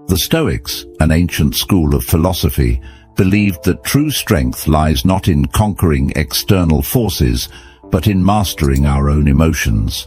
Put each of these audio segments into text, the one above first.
The Stoics, an ancient school of philosophy, believed that true strength lies not in conquering external forces, but in mastering our own emotions.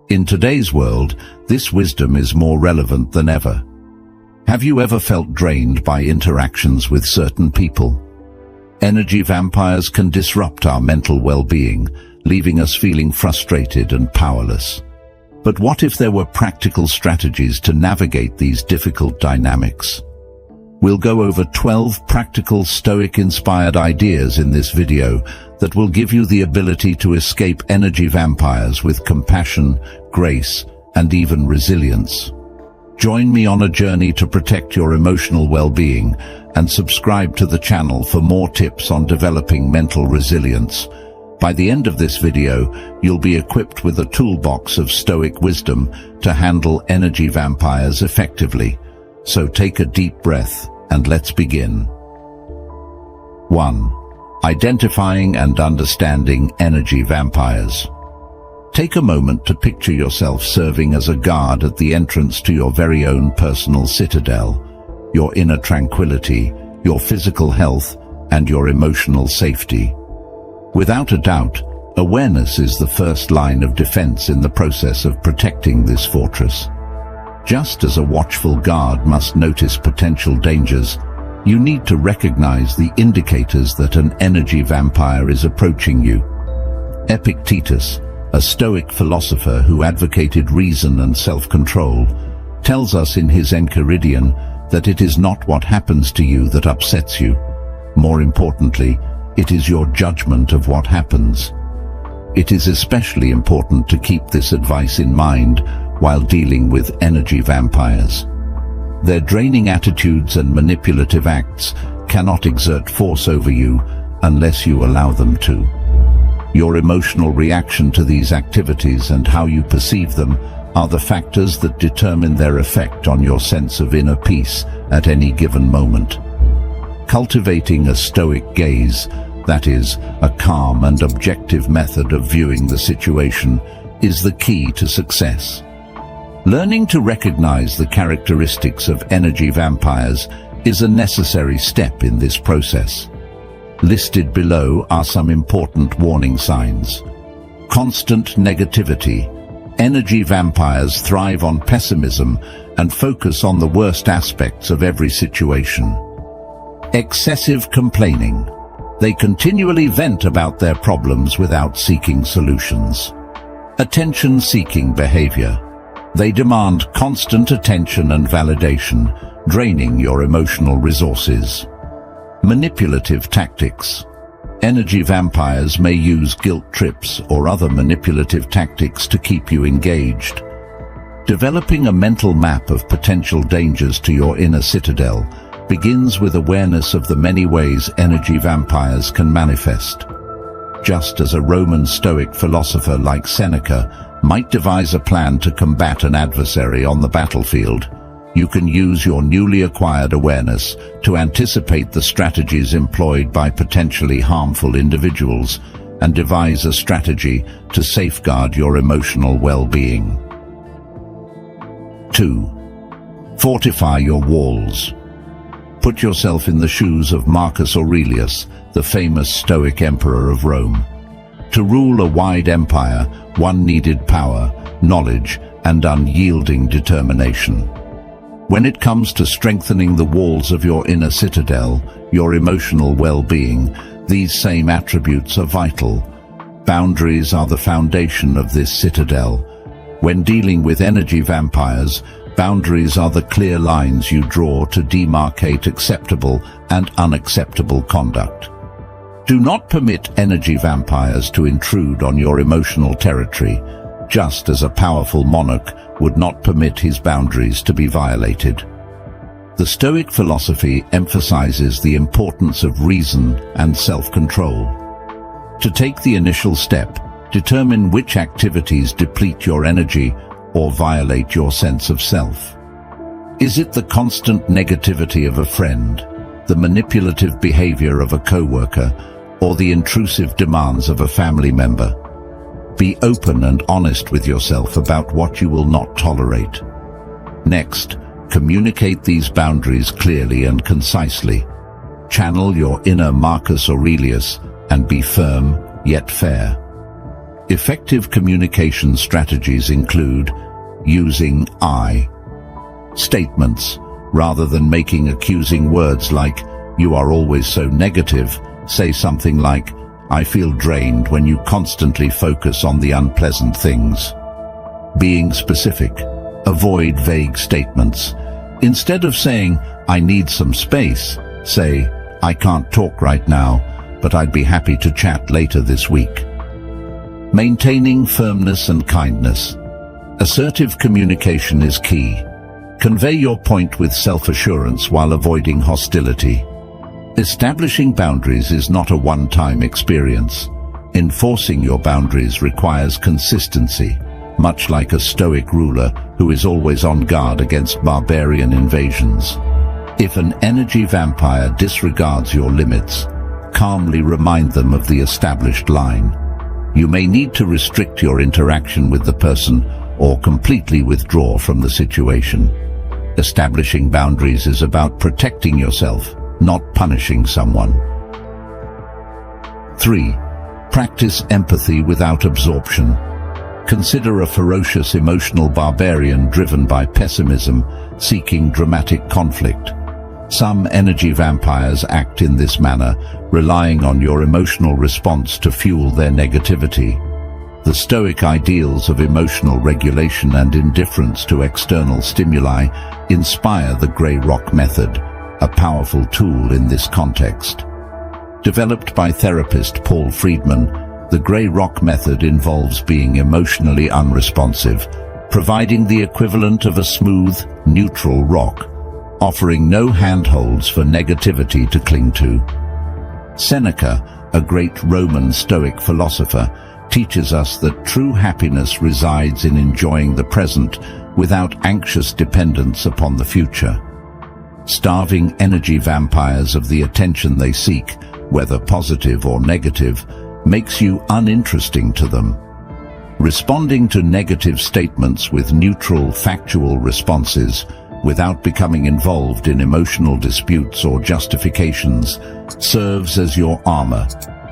In today's world, this wisdom is more relevant than ever. Have you ever felt drained by interactions with certain people? Energy vampires can disrupt our mental well-being, leaving us feeling frustrated and powerless. But what if there were practical strategies to navigate these difficult dynamics? We'll go over 12 practical Stoic-inspired ideas in this video that will give you the ability to escape energy vampires with compassion, grace, and even resilience. Join me on a journey to protect your emotional well-being and subscribe to the channel for more tips on developing mental resilience. By the end of this video, you'll be equipped with a toolbox of Stoic wisdom to handle energy vampires effectively. So take a deep breath and let's begin. 1. Identifying and understanding energy vampires. Take a moment to picture yourself serving as a guard at the entrance to your very own personal citadel, your inner tranquility, your physical health, and your emotional safety. Without a doubt, awareness is the first line of defense in the process of protecting this fortress. Just as a watchful guard must notice potential dangers, you need to recognize the indicators that an energy vampire is approaching you. Epictetus, a Stoic philosopher who advocated reason and self-control, tells us in his Enchiridion that it is not what happens to you that upsets you. More importantly, it is your judgment of what happens. It is especially important to keep this advice in mind while dealing with energy vampires. Their draining attitudes and manipulative acts cannot exert force over you unless you allow them to. Your emotional reaction to these activities and how you perceive them are the factors that determine their effect on your sense of inner peace at any given moment. Cultivating a Stoic gaze, that is, a calm and objective method of viewing the situation, is the key to success. Learning to recognize the characteristics of energy vampires is a necessary step in this process. Listed below are some important warning signs. Constant negativity. Energy vampires thrive on pessimism and focus on the worst aspects of every situation. Excessive complaining. They continually vent about their problems without seeking solutions. Attention-seeking behavior. They demand constant attention and validation, draining your emotional resources. Manipulative tactics. Energy vampires may use guilt trips or other manipulative tactics to keep you engaged. Developing a mental map of potential dangers to your inner citadel begins with awareness of the many ways energy vampires can manifest. Just as a Roman Stoic philosopher like Seneca might devise a plan to combat an adversary on the battlefield, you can use your newly acquired awareness to anticipate the strategies employed by potentially harmful individuals and devise a strategy to safeguard your emotional well-being. 2. Fortify your walls. Put yourself in the shoes of Marcus Aurelius, the famous Stoic emperor of Rome. To rule a wide empire, one needed power, knowledge, and unyielding determination. When it comes to strengthening the walls of your inner citadel, your emotional well-being, these same attributes are vital. Boundaries are the foundation of this citadel. When dealing with energy vampires, boundaries are the clear lines you draw to demarcate acceptable and unacceptable conduct. Do not permit energy vampires to intrude on your emotional territory, just as a powerful monarch would not permit his boundaries to be violated. The Stoic philosophy emphasizes the importance of reason and self-control. To take the initial step, determine which activities deplete your energy or violate your sense of self. Is it the constant negativity of a friend, the manipulative behavior of a co-worker, or the intrusive demands of a family member? Be open and honest with yourself about what you will not tolerate. Next, Communicate these boundaries clearly and concisely. Channel your inner Marcus Aurelius and be firm yet fair. Effective communication strategies include using I statements. Rather than making accusing words like, "You are always so negative," say something like, "I feel drained when you constantly focus on the unpleasant things." Being specific. Avoid vague statements. Instead of saying, "I need some space," say, "I can't talk right now, but I'd be happy to chat later this week." Maintaining firmness and kindness. Assertive communication is key. Convey your point with self-assurance while avoiding hostility. Establishing boundaries is not a one-time experience. Enforcing your boundaries requires consistency, much like a Stoic ruler who is always on guard against barbarian invasions. If an energy vampire disregards your limits, calmly remind them of the established line. You may need to restrict your interaction with the person or completely withdraw from the situation. Establishing boundaries is about protecting yourself, not punishing someone. 3. Practice empathy without absorption. Consider a ferocious emotional barbarian driven by pessimism, seeking dramatic conflict. Some energy vampires act in this manner, relying on your emotional response to fuel their negativity. The Stoic ideals of emotional regulation and indifference to external stimuli inspire the Grey Rock method, a powerful tool in this context. Developed by therapist Paul Friedman, the Grey Rock method involves being emotionally unresponsive, providing the equivalent of a smooth, neutral rock, offering no handholds for negativity to cling to. Seneca, a great Roman Stoic philosopher, teaches us that true happiness resides in enjoying the present without anxious dependence upon the future. Starving energy vampires of the attention they seek, whether positive or negative, makes you uninteresting to them. Responding to negative statements with neutral, factual responses, without becoming involved in emotional disputes or justifications, serves as your armor.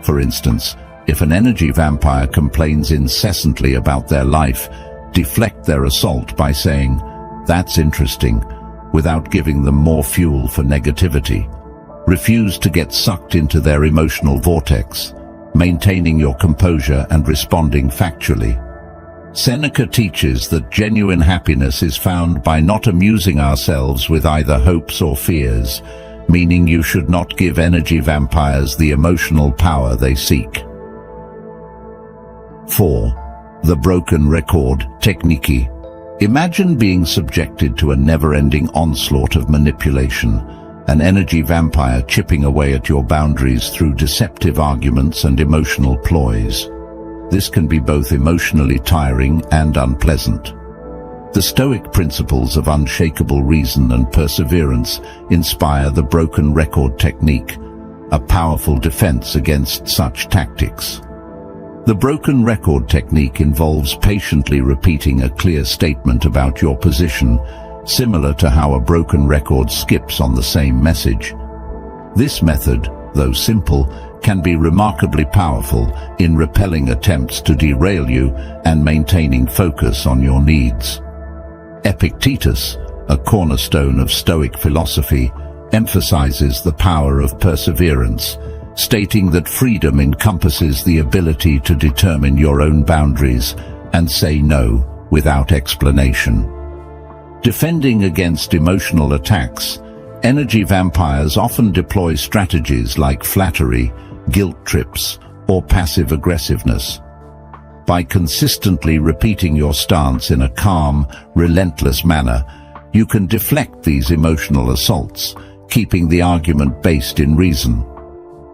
For instance, if an energy vampire complains incessantly about their life, deflect their assault by saying, "That's interesting," without giving them more fuel for negativity. Refuse to get sucked into their emotional vortex, maintaining your composure and responding factually. Seneca teaches that genuine happiness is found by not amusing ourselves with either hopes or fears, meaning you should not give energy vampires the emotional power they seek. 4. The broken record technique. Imagine being subjected to a never-ending onslaught of manipulation, an energy vampire chipping away at your boundaries through deceptive arguments and emotional ploys. This can be both emotionally tiring and unpleasant. The Stoic principles of unshakable reason and perseverance inspire the broken record technique, a powerful defense against such tactics. The broken record technique involves patiently repeating a clear statement about your position, similar to how a broken record skips on the same message. This method, though simple, can be remarkably powerful in repelling attempts to derail you and maintaining focus on your needs. Epictetus, a cornerstone of Stoic philosophy, emphasizes the power of perseverance, stating that freedom encompasses the ability to determine your own boundaries and say no without explanation. Defending against emotional attacks, energy vampires often deploy strategies like flattery, guilt trips, or passive aggressiveness. By consistently repeating your stance in a calm, relentless manner, you can deflect these emotional assaults, keeping the argument based in reason.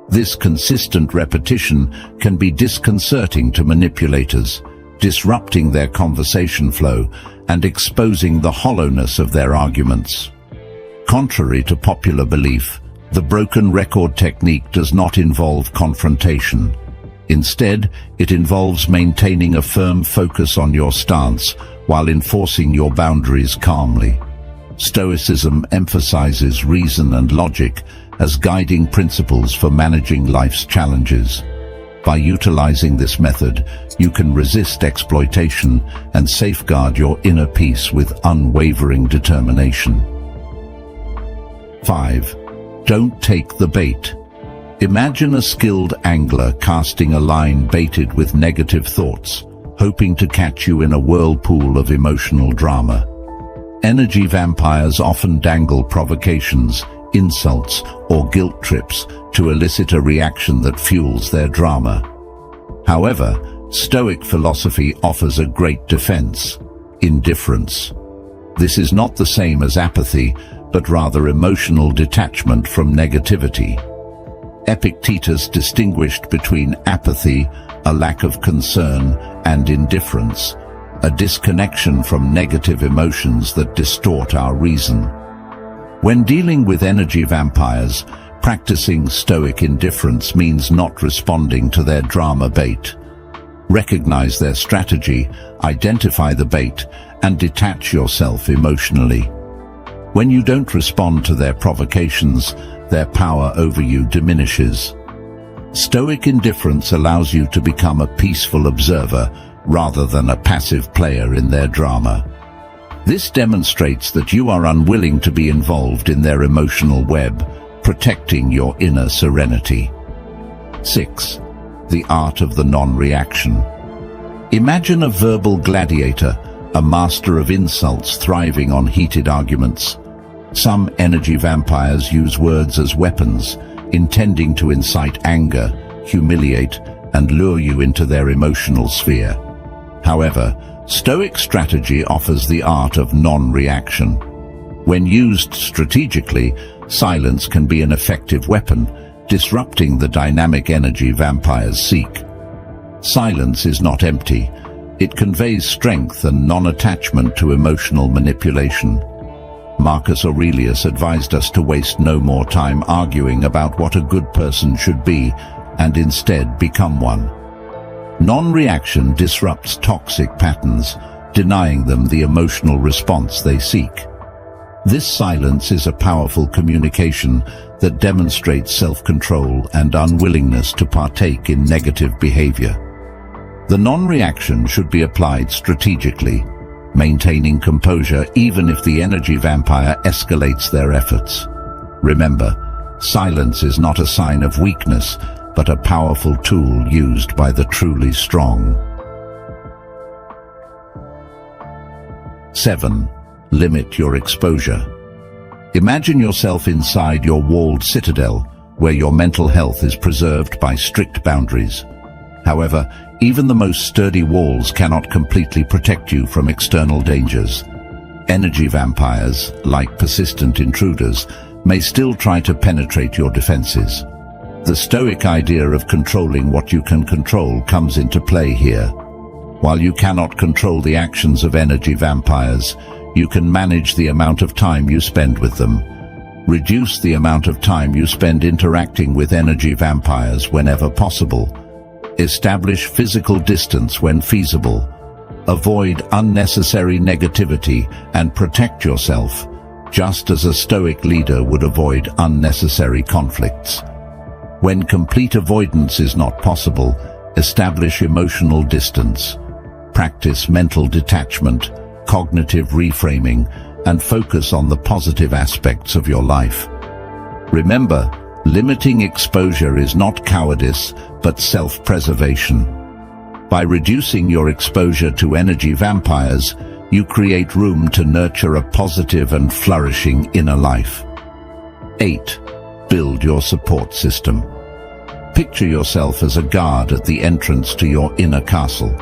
This consistent repetition can be disconcerting to manipulators, disrupting their conversation flow and exposing the hollowness of their arguments. Contrary to popular belief, the broken record technique does not involve confrontation. Instead, it involves maintaining a firm focus on your stance while enforcing your boundaries calmly. Stoicism emphasizes reason and logic as guiding principles for managing life's challenges. By utilizing this method, you can resist exploitation and safeguard your inner peace with unwavering determination. 5. Don't take the bait. Imagine a skilled angler casting a line baited with negative thoughts, hoping to catch you in a whirlpool of emotional drama. Energy vampires often dangle provocations, insults, or guilt trips to elicit a reaction that fuels their drama. However, Stoic philosophy offers a great defense: indifference. This is not the same as apathy, but rather emotional detachment from negativity. Epictetus distinguished between apathy, a lack of concern, and indifference, a disconnection from negative emotions that distort our reason. When dealing with energy vampires, practicing Stoic indifference means not responding to their drama bait. Recognize their strategy, identify the bait, and detach yourself emotionally. When you don't respond to their provocations, their power over you diminishes. Stoic indifference allows you to become a peaceful observer rather than a passive player in their drama. This demonstrates that you are unwilling to be involved in their emotional web, protecting your inner serenity. 6. The art of the non-reaction. Imagine a verbal gladiator, a master of insults thriving on heated arguments. Some energy vampires use words as weapons, intending to incite anger, humiliate, and lure you into their emotional sphere. However, Stoic strategy offers the art of non-reaction. When used strategically, silence can be an effective weapon, disrupting the dynamic energy vampires seek. Silence is not empty. It conveys strength and non-attachment to emotional manipulation. Marcus Aurelius advised us to waste no more time arguing about what a good person should be, and instead become one. Non-reaction disrupts toxic patterns, denying them the emotional response they seek. This silence is a powerful communication that demonstrates self-control and unwillingness to partake in negative behavior. The non-reaction should be applied strategically, maintaining composure even if the energy vampire escalates their efforts. Remember, silence is not a sign of weakness, but a powerful tool used by the truly strong. 7. Limit your exposure. Imagine yourself inside your walled citadel, where your mental health is preserved by strict boundaries. However, even the most sturdy walls cannot completely protect you from external dangers. Energy vampires, like persistent intruders, may still try to penetrate your defenses. The Stoic idea of controlling what you can control comes into play here. While you cannot control the actions of energy vampires, you can manage the amount of time you spend with them. Reduce the amount of time you spend interacting with energy vampires whenever possible. Establish physical distance when feasible. Avoid unnecessary negativity and protect yourself, just as a Stoic leader would avoid unnecessary conflicts. When complete avoidance is not possible, establish emotional distance. Practice mental detachment, cognitive reframing, and focus on the positive aspects of your life. Remember, limiting exposure is not cowardice, but self-preservation. By reducing your exposure to energy vampires, you create room to nurture a positive and flourishing inner life. 8. Build your support system. Picture yourself as a guard at the entrance to your inner castle.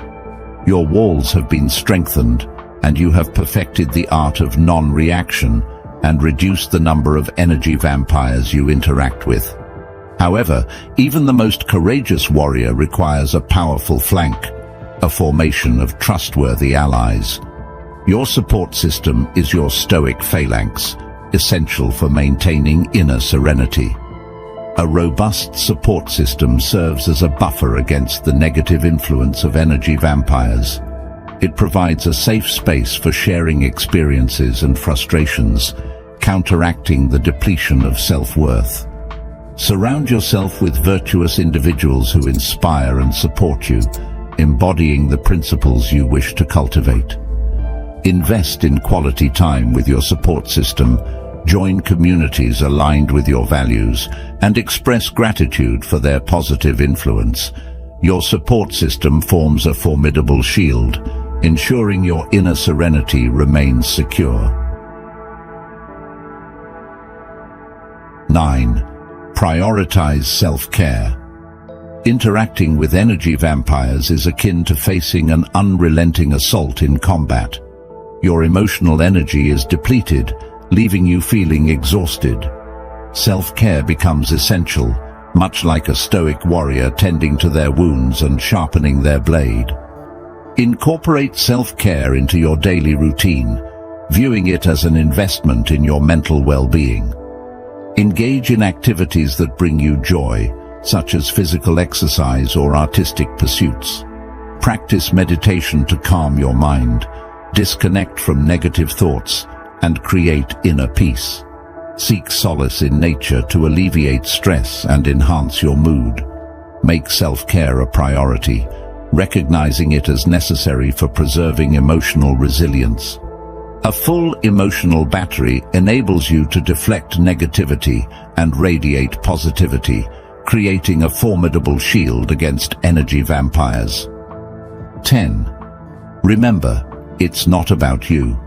Your walls have been strengthened, and you have perfected the art of non-reaction and reduced the number of energy vampires you interact with. However, even the most courageous warrior requires a powerful flank, a formation of trustworthy allies. Your support system is your Stoic phalanx, essential for maintaining inner serenity. A robust support system serves as a buffer against the negative influence of energy vampires. It provides a safe space for sharing experiences and frustrations, counteracting the depletion of self-worth. Surround yourself with virtuous individuals who inspire and support you, embodying the principles you wish to cultivate. Invest in quality time with your support system, join communities aligned with your values, and express gratitude for their positive influence. Your support system forms a formidable shield, ensuring your inner serenity remains secure. 9. Prioritize self-care. Interacting with energy vampires is akin to facing an unrelenting assault in combat. Your emotional energy is depleted, leaving you feeling exhausted. Self-care becomes essential, much like a Stoic warrior tending to their wounds and sharpening their blade. Incorporate self-care into your daily routine, viewing it as an investment in your mental well-being. Engage in activities that bring you joy, such as physical exercise or artistic pursuits. Practice meditation to calm your mind, disconnect from negative thoughts, and create inner peace. Seek solace in nature to alleviate stress and enhance your mood. Make self-care a priority, recognizing it as necessary for preserving emotional resilience. A full emotional battery enables you to deflect negativity and radiate positivity, creating a formidable shield against energy vampires. 10. Remember, it's not about you.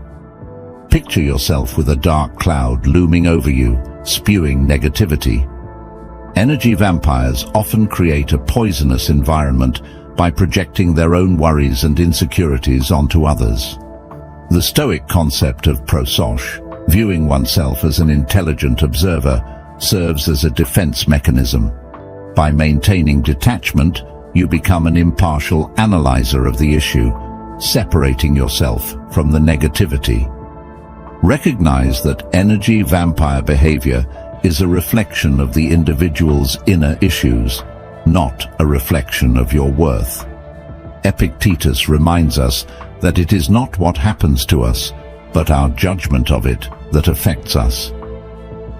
Picture yourself with a dark cloud looming over you, spewing negativity. Energy vampires often create a poisonous environment by projecting their own worries and insecurities onto others. The Stoic concept of prosoph, viewing oneself as an intelligent observer, serves as a defense mechanism. By maintaining detachment, you become an impartial analyzer of the issue, separating yourself from the negativity. Recognize that energy vampire behavior is a reflection of the individual's inner issues, not a reflection of your worth. Epictetus reminds us that it is not what happens to us, but our judgment of it that affects us.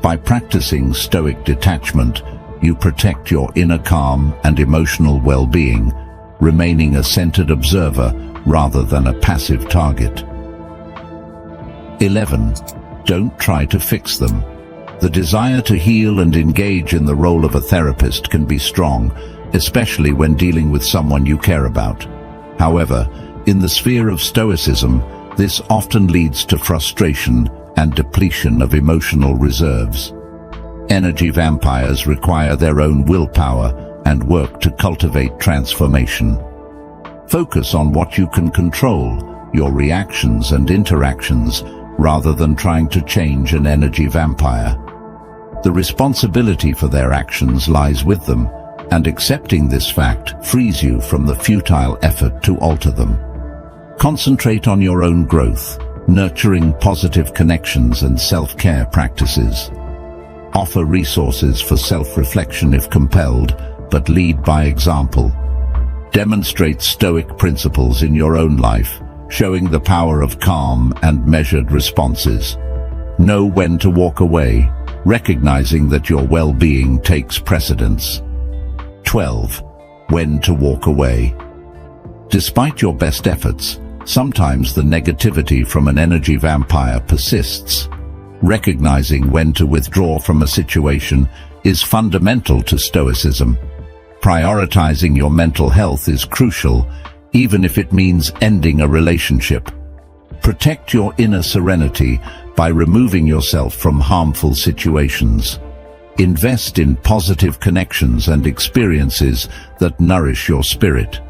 By practicing Stoic detachment, you protect your inner calm and emotional well-being, remaining a centered observer rather than a passive target. 11. Don't try to fix them. The desire to heal and engage in the role of a therapist can be strong, especially when dealing with someone you care about. However, in the sphere of Stoicism, this often leads to frustration and depletion of emotional reserves. Energy vampires require their own willpower and work to cultivate transformation. Focus on what you can control, your reactions and interactions, rather than trying to change an energy vampire. The responsibility for their actions lies with them, and accepting this fact frees you from the futile effort to alter them. Concentrate on your own growth, nurturing positive connections and self-care practices. Offer resources for self-reflection if compelled, but lead by example. Demonstrate Stoic principles in your own life, showing the power of calm and measured responses. Know when to walk away, recognizing that your well-being takes precedence. 12. When to walk away. Despite your best efforts, sometimes the negativity from an energy vampire persists. Recognizing when to withdraw from a situation is fundamental to Stoicism. Prioritizing your mental health is crucial, even if it means ending a relationship. Protect your inner serenity by removing yourself from harmful situations. Invest in positive connections and experiences that nourish your spirit.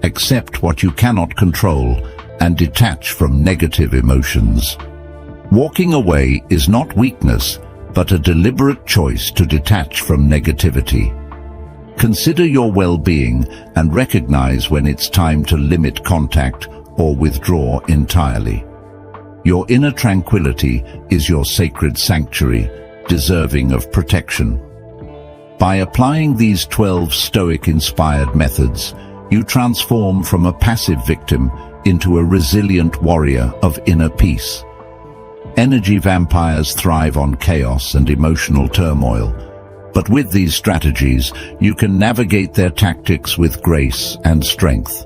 Accept what you cannot control and detach from negative emotions. Walking away is not weakness, but a deliberate choice to detach from negativity. Consider your well-being and recognize when it's time to limit contact or withdraw entirely. Your inner tranquility is your sacred sanctuary, deserving of protection. By applying these 12 Stoic-inspired methods, you transform from a passive victim into a resilient warrior of inner peace. Energy vampires thrive on chaos and emotional turmoil, but with these strategies, you can navigate their tactics with grace and strength.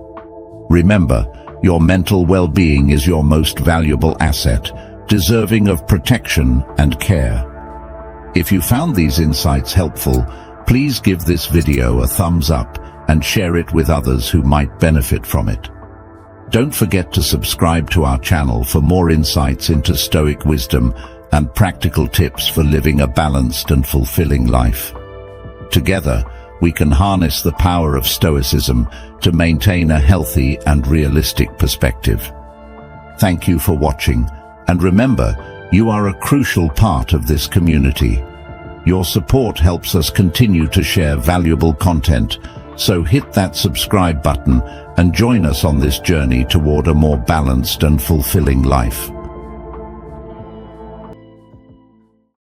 Remember, your mental well-being is your most valuable asset, deserving of protection and care. If you found these insights helpful, please give this video a thumbs up and share it with others who might benefit from it. Don't forget to subscribe to our channel for more insights into Stoic wisdom and practical tips for living a balanced and fulfilling life. Together, we can harness the power of Stoicism to maintain a healthy and realistic perspective. Thank you for watching, and remember, you are a crucial part of this community. Your support helps us continue to share valuable content, so hit that subscribe button and join us on this journey toward a more balanced and fulfilling life.